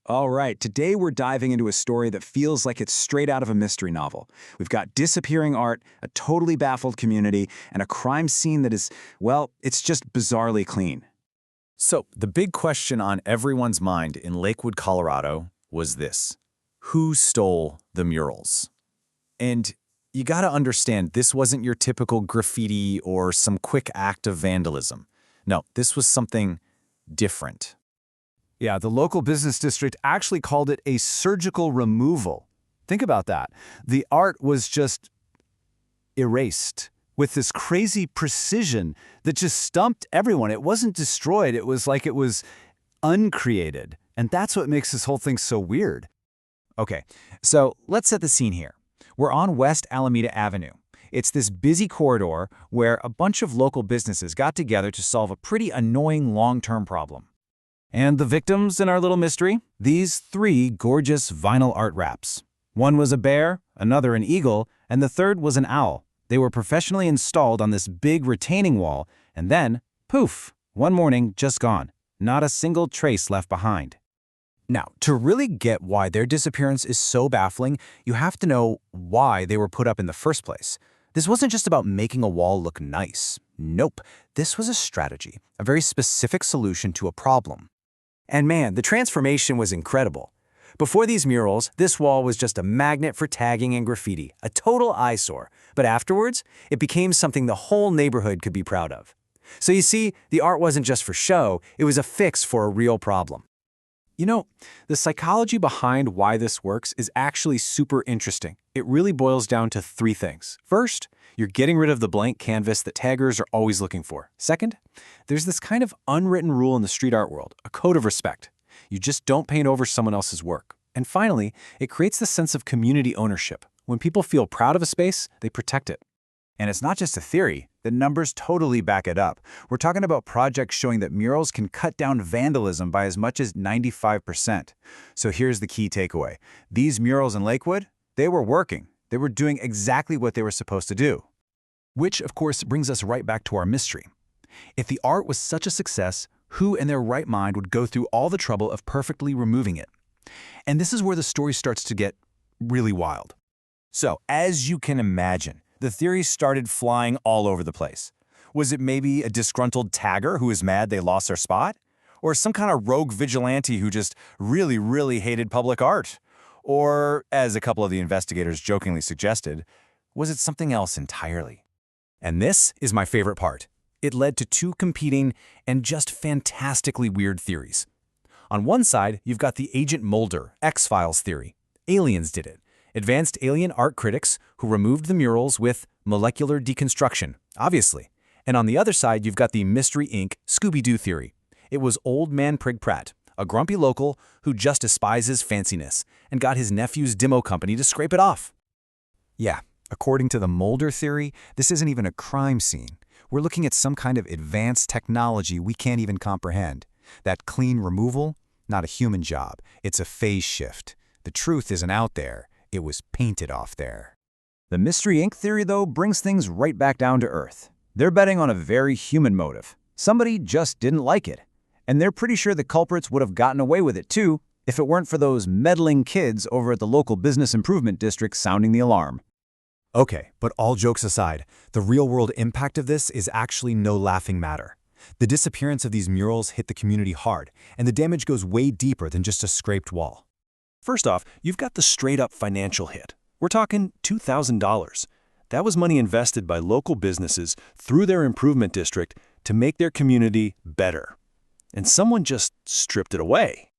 All right, today we're diving into a story that feels like it's straight out of a mystery novel. We've got disappearing art, a totally baffled community, and a crime scene that is, well, it's just bizarrely clean. So, the big question on everyone's mind in Lakewood, Colorado was this: who stole the murals? And you gotta understand, this wasn't your typical graffiti or some quick act of vandalism. No, this was something different. Yeah, the local business district actually called it a surgical removal. Think about that. The art was just erased with this crazy precision that just stumped everyone. It wasn't destroyed. It was like it was uncreated. And that's what makes this whole thing so weird. Okay, so let's set the scene here. We're on West Alameda Avenue. It's this busy corridor where a bunch of local businesses got together to solve a pretty annoying long-term problem. And the victims in our little mystery? These three gorgeous vinyl art wraps. One was a bear, another an eagle, and the third was an owl. They were professionally installed on this big retaining wall, and then, poof, one morning, just gone. Not a single trace left behind. Now, to really get why their disappearance is so baffling, you have to know why they were put up in the first place. This wasn't just about making a wall look nice. Nope, this was a strategy, a very specific solution to a problem. And man, the transformation was incredible. Before these murals, this wall was just a magnet for tagging and graffiti, a total eyesore. But afterwards, it became something the whole neighborhood could be proud of. So you see, the art wasn't just for show, it was a fix for a real problem. You know, the psychology behind why this works is actually super interesting. It really boils down to three things. First, you're getting rid of the blank canvas that taggers are always looking for. Second, there's this kind of unwritten rule in the street art world, a code of respect. You just don't paint over someone else's work. And finally, it creates the sense of community ownership. When people feel proud of a space, they protect it. And it's not just a theory. The numbers totally back it up. We're talking about projects showing that murals can cut down vandalism by as much as 95%. So here's the key takeaway. These murals in Lakewood, they were working. They were doing exactly what they were supposed to do. Which, of course, brings us right back to our mystery. If the art was such a success, who in their right mind would go through all the trouble of perfectly removing it? And this is where the story starts to get really wild. So, as you can imagine, the theories started flying all over the place. Was it maybe a disgruntled tagger who was mad they lost their spot? Or some kind of rogue vigilante who just really hated public art? Or, as a couple of the investigators jokingly suggested, was it something else entirely? And this is my favorite part. It led to two competing and just fantastically weird theories. On one side, you've got the Agent Mulder X-Files theory. Aliens did it. Advanced alien art critics who removed the murals with molecular deconstruction, obviously. And on the other side, you've got the Mystery Inc. Scooby-Doo theory. It was Old Man Prig Pratt, a grumpy local who just despises fanciness, and got his nephew's demo company to scrape it off. Yeah, according to the Mulder theory, this isn't even a crime scene. We're looking at some kind of advanced technology we can't even comprehend. That clean removal, not a human job. It's a phase shift. The truth isn't out there. It was painted off there. The Mystery Inc. theory, though, brings things right back down to earth. They're betting on a very human motive. Somebody just didn't like it. And they're pretty sure the culprits would have gotten away with it, too, if it weren't for those meddling kids over at the local business improvement district sounding the alarm. Okay, but all jokes aside, the real-world impact of this is actually no laughing matter. The disappearance of these murals hit the community hard, and the damage goes way deeper than just a scraped wall. First off, you've got the straight-up financial hit. We're talking $2,000. That was money invested by local businesses through their improvement district to make their community better. And someone just stripped it away.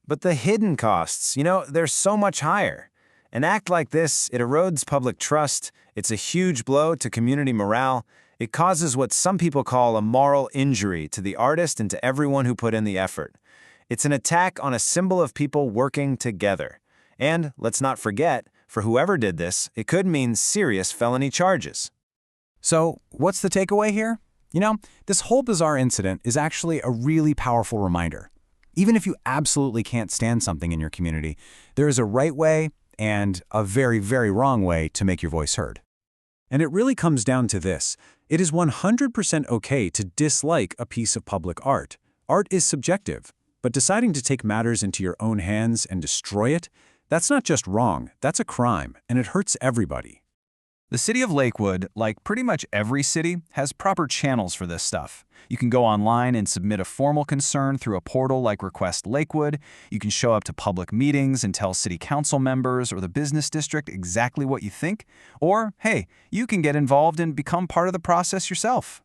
But the hidden costs, they're so much higher. An act like this, it erodes public trust, it's a huge blow to community morale, it causes what some people call a moral injury to the artist and to everyone who put in the effort. It's an attack on a symbol of people working together. And, let's not forget, for whoever did this, it could mean serious felony charges. So, what's the takeaway here? This whole bizarre incident is actually a really powerful reminder. Even if you absolutely can't stand something in your community, there is a right way and a very wrong way to make your voice heard. And it really comes down to this. It is 100% okay to dislike a piece of public art. Art is subjective. But deciding to take matters into your own hands and destroy it, that's not just wrong, that's a crime, and it hurts everybody. The city of Lakewood, like pretty much every city, has proper channels for this stuff. You can go online and submit a formal concern through a portal like Request Lakewood. You can show up to public meetings and tell city council members or the business district exactly what you think. Or, hey, you can get involved and become part of the process yourself.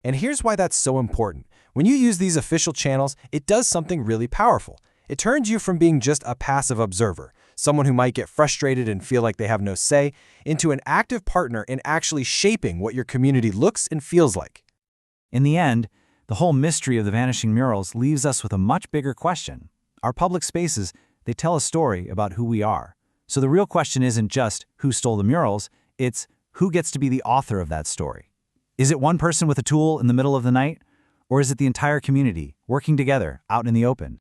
And here's why that's so important. When you use these official channels, it does something really powerful. It turns you from being just a passive observer, someone who might get frustrated and feel like they have no say, into an active partner in actually shaping what your community looks and feels like. In the end, the whole mystery of the vanishing murals leaves us with a much bigger question. Our public spaces, they tell a story about who we are. So the real question isn't just who stole the murals, it's who gets to be the author of that story. Is it one person with a tool in the middle of the night? Or is it the entire community working together out in the open?